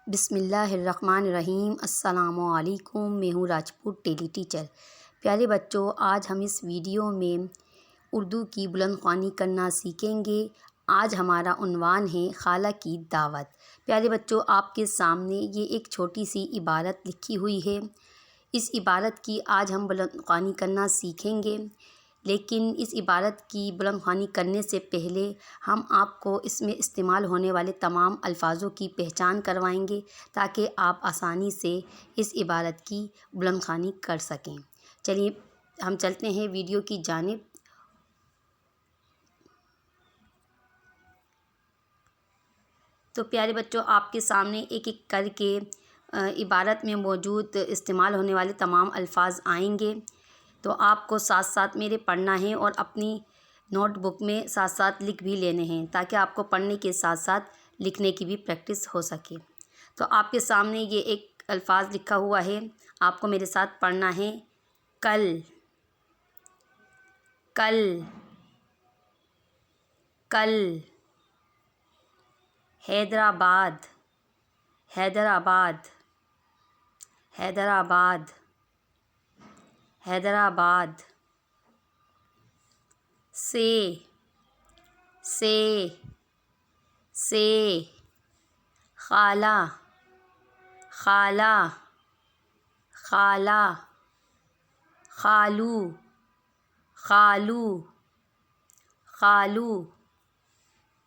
بسم اللہ الرحمن الرحیم۔ السلام علیکم، میں ہوں راجپوت ٹیلی ٹیچر۔ پیارے بچوں، آج ہم اس ویڈیو میں اردو کی بلند خوانی کرنا سیکھیں گے۔ آج ہمارا عنوان ہے خالہ کی دعوت۔ پیارے بچوں، آپ کے سامنے یہ ایک چھوٹی سی عبارت لکھی ہوئی ہے۔ اس عبارت کی آج ہم بلند خوانی کرنا سیکھیں گے، لیکن اس عبارت کی بلند خوانی کرنے سے پہلے ہم آپ کو اس میں استعمال ہونے والے تمام الفاظوں کی پہچان کروائیں گے تاکہ آپ آسانی سے اس عبارت کی بلند خوانی کر سکیں۔ چلیے ہم چلتے ہیں ویڈیو کی جانب۔ تو پیارے بچوں، آپ کے سامنے ایک ایک کر کے عبارت میں موجود استعمال ہونے والے تمام الفاظ آئیں گے، تو آپ کو ساتھ ساتھ میرے پڑھنا ہے اور اپنی نوٹ بک میں ساتھ ساتھ لکھ بھی لینے ہیں تاکہ آپ کو پڑھنے کے ساتھ ساتھ لکھنے کی بھی پریکٹس ہو سکے۔ تو آپ کے سامنے یہ ایک الفاظ لکھا ہوا ہے، آپ کو میرے ساتھ پڑھنا ہے۔ کل، کل، کل۔ حیدرآباد، حیدرآباد، حیدرآباد، حیدرآباد۔ سے، سے، سے۔ خالہ، خالہ، خالہ۔ خالو، خالو، خالو۔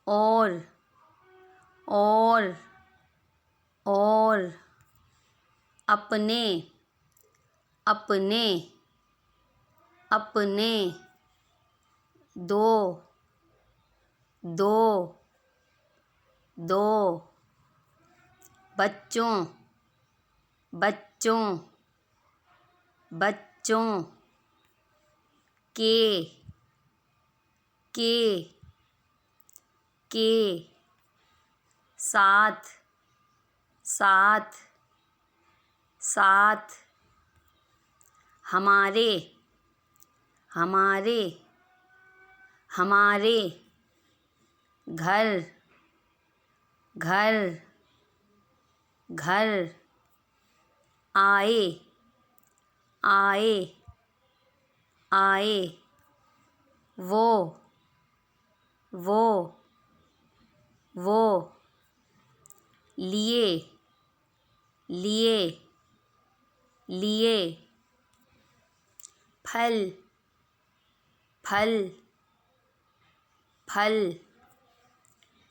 اور، اور۔ اپنے، اپنے، اپنے۔ دو، دو، دو۔ بچوں، بچوں، بچوں۔ کے، کے۔ ساتھ، ساتھ، ساتھ۔ ہمارے، ہمارے، ہمارے۔ گھر، گھر، گھر۔ آئے، آئے، آئے۔ وہ، وہ۔ لیے، لیے، لیے۔ پھل، پھل، پھل۔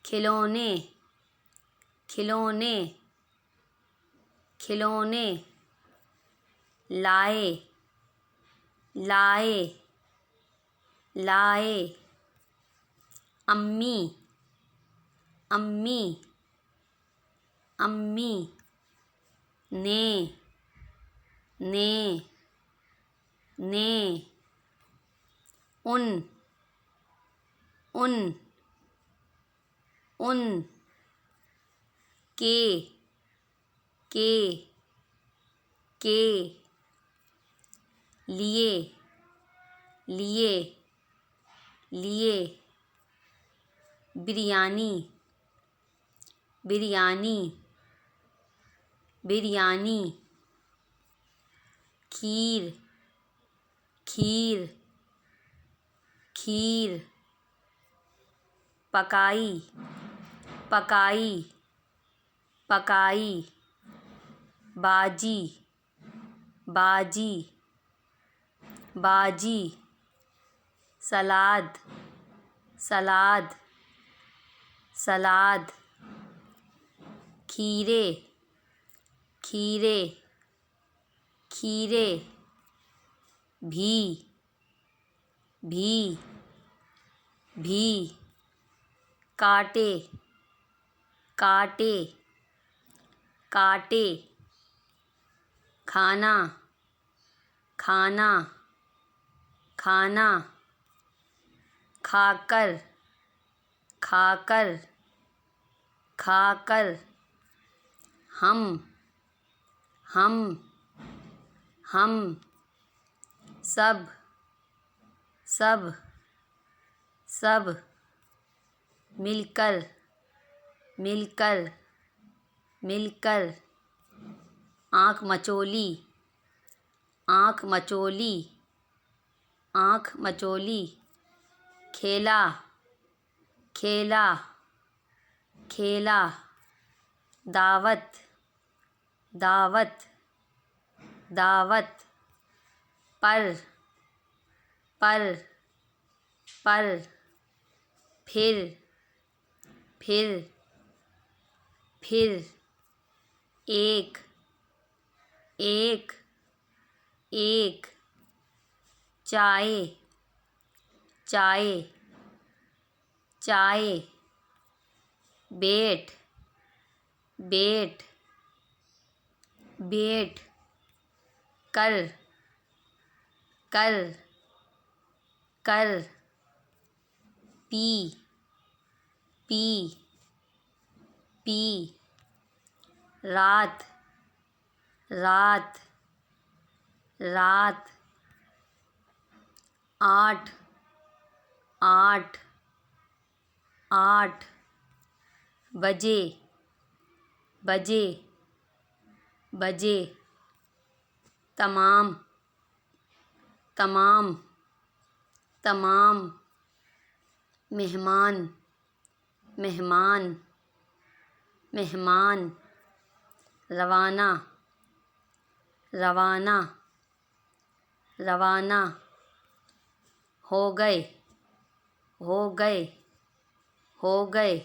کھلونے، کھلونے، کھلونے۔ لائے، لائے، لائے۔ امی، امی، امی۔ نے، نے، نے۔ ان، ان، ان۔ کے، کے۔ لیے، لیے، لیے۔ بریانی، بریانی، بریانی۔ کھیر، کھیر، کھیر۔ پکائی، پکائی، پکائی۔ باجی، باجی، باجی۔ سلاد، سلاد، سلاد۔ کھیرے، کھیرے، کھیرے۔ بھی، بھی، بھی۔ کانٹے، کانٹے، کانٹے۔ کھانا، کھانا، کھانا۔ کھا کر، کھا کر، کھا کر۔ ہم، ہم، ہم۔ سب، سب، سب۔ مل کر، مل کر، مل کر، آنکھ مچولی، آنکھ مچولی، آنکھ مچولی، کھیلا، کھیلا، کھیلا، دعوت، دعوت، دعوت، پر، پر، پر، پھر، پھر، پھر، ایک، ایک، ایک، چائے، چائے، چائے، بیٹ، بیٹ، بیٹ، کر، کر، کر، پی، پی، پی، رات، رات، رات، آٹھ، آٹھ، آٹھ، بجے، بجے، بجے، تمام، تمام، تمام، مہمان، مہمان، مہمان، روانہ، روانہ، روانہ، ہو گئے، ہو گئے، ہو گئے۔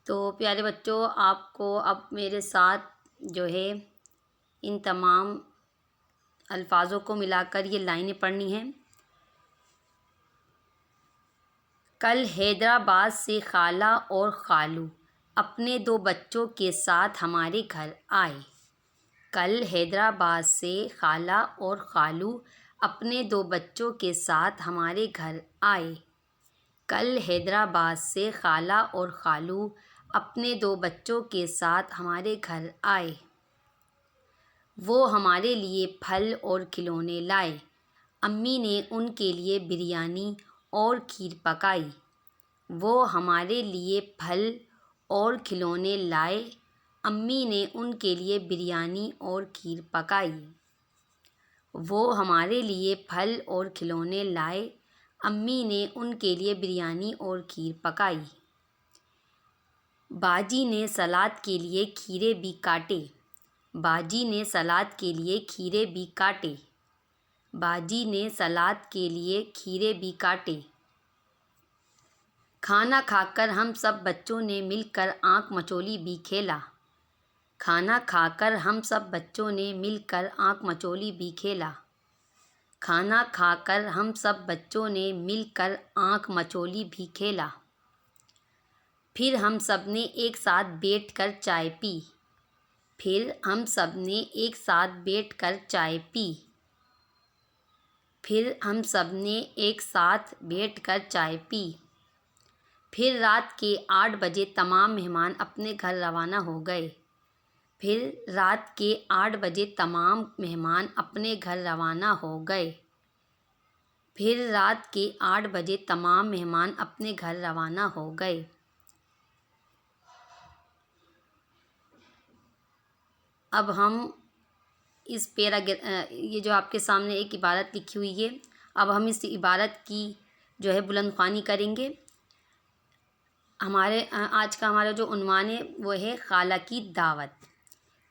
تو پیارے بچوں، آپ کو اب میرے ساتھ جو ہے ان تمام الفاظوں کو ملا کر یہ لائنیں پڑھنی ہیں۔ کل حیدرآباد سے خالہ اور خالو اپنے 2 بچوں کے ساتھ ہمارے گھر آئے۔ کل حیدرآباد سے خالہ اور خالو اپنے 2 بچوں کے ساتھ ہمارے گھر آئے۔ کل حیدرآباد سے خالہ اور خالو اپنے 2 بچوں کے ساتھ ہمارے گھر آئے۔ وہ ہمارے لیے پھل اور کھلونے لائے۔ امی نے ان کے لیے بریانی اور کھیر پکائی۔ وہ ہمارے لیے پھل اور کھلونے لائے۔ امی نے ان کے لیے بریانی اور کھیر پکائی۔ وہ ہمارے لیے پھل اور کھلونے لائے۔ امی نے ان کے لیے بریانی اور کھیر پکائی۔ باجی نے سلاد کے لیے کھیرے بھی کاٹے۔ باجی نے سلاد کے لیے کھیرے بھی کاٹے۔ باجی نے سلاد کے لیے کھیرے بھی کاٹے۔ کھانا کھا کر ہم سب بچوں نے مل کر آنکھ مچولی بھی کھیلا۔ کھانا کھا کر ہم سب بچوں نے مل کر آنکھ مچولی بھی کھیلا۔ کھانا کھا کر ہم سب بچوں نے مل کر آنکھ مچولی بھی کھیلا۔ پھر ہم سب نے ایک ساتھ بیٹھ کر چائے پی۔ پھر ہم سب نے ایک ساتھ بیٹھ کر چائے پی۔ پھر ہم سب نے ایک ساتھ بیٹھ کر چائے پی۔ پھر رات کے 8 بجے تمام مہمان اپنے گھر روانہ ہو گئے۔ پھر رات کے 8 بجے تمام مہمان اپنے گھر روانہ ہو گئے۔ پھر رات کے 8 بجے تمام مہمان اپنے گھر روانہ ہو گئے۔ اب ہم اس یہ جو آپ کے سامنے ایک عبارت لکھی ہوئی ہے، اب ہم اس عبارت کی جو ہے بلند خوانی کریں گے۔ آج کا ہمارا جو عنوان ہے وہ ہے خالہ کی دعوت۔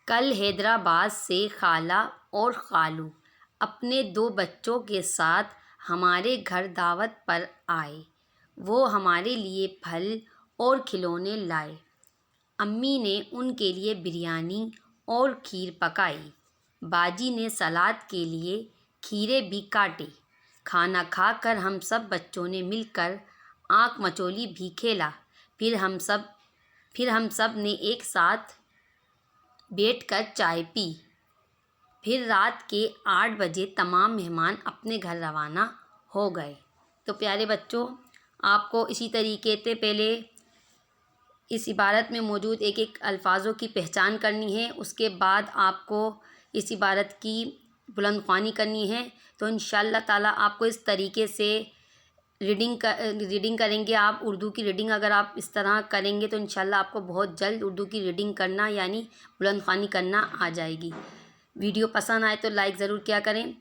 کل حیدرآباد سے خالہ اور خالو اپنے 2 بچوں کے ساتھ ہمارے گھر دعوت پر آئے۔ وہ ہمارے لیے پھل اور کھلونے لائے۔ امی نے ان کے لیے بریانی اور کھیر پکائی۔ باجی نے سلاد کے لیے کھیرے بھی کاٹے۔ کھانا کھا کر ہم سب بچوں نے مل کر آنکھ مچولی بھی کھیلا۔ پھر ہم سب نے ایک ساتھ بیٹھ کر چائے پی۔ پھر رات کے 8 بجے تمام مہمان اپنے گھر روانہ ہو گئے۔ تو پیارے بچوں، آپ کو اسی طریقے سے پہلے اس عبارت میں موجود ایک ایک الفاظوں کی پہچان کرنی ہے، اس کے بعد آپ کو اس عبارت کی بلند خوانی کرنی ہے۔ تو انشاءاللہ تعالیٰ آپ کو اس طریقے سے ریڈنگ کریں گے آپ اردو کی ریڈنگ اگر آپ اس طرح کریں گے تو انشاءاللہ آپ کو بہت جلد اردو کی ریڈنگ کرنا یعنی بلند خوانی کرنا آ جائے گی۔ ویڈیو پسند آئے تو لائک ضرور کیا کریں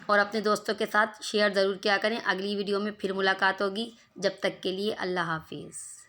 اور اپنے دوستوں کے ساتھ شیئر ضرور کیا کریں۔ اگلی ویڈیو میں پھر ملاقات ہوگی، جب تک کے لیے اللہ حافظ۔